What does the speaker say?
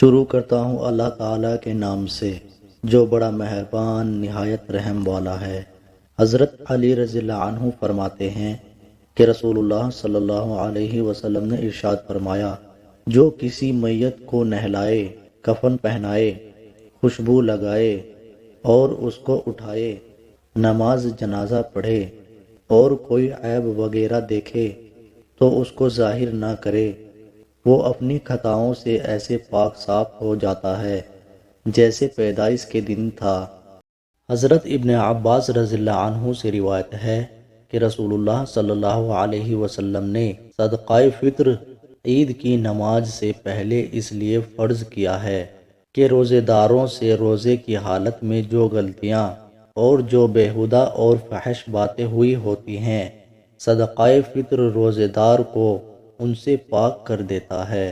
شروع کرتا ہوں اللہ تعالیٰ کے نام سے جو بڑا مہربان نہایت رحم والا ہے۔ حضرت علی رضی اللہ عنہ فرماتے ہیں کہ رسول اللہ صلی اللہ علیہ وسلم نے ارشاد فرمایا، جو کسی میت کو نہلائے، کفن پہنائے، خوشبو لگائے اور اس کو اٹھائے، نماز جنازہ پڑھے اور کوئی عیب وغیرہ دیکھے تو اس کو ظاہر نہ کرے، وہ اپنی خطاؤں سے ایسے پاک صاف ہو جاتا ہے جیسے پیدائش کے دن تھا۔ حضرت ابن عباس رضی اللہ عنہ سے روایت ہے کہ رسول اللہ صلی اللہ علیہ وسلم نے صدقہ فطر عید کی نماز سے پہلے اس لیے فرض کیا ہے کہ روزے داروں سے روزے کی حالت میں جو غلطیاں اور جو بیہودہ اور فحش باتیں ہوئی ہوتی ہیں، صدقہ فطر روزے دار کو ان سے پاک کر دیتا ہے۔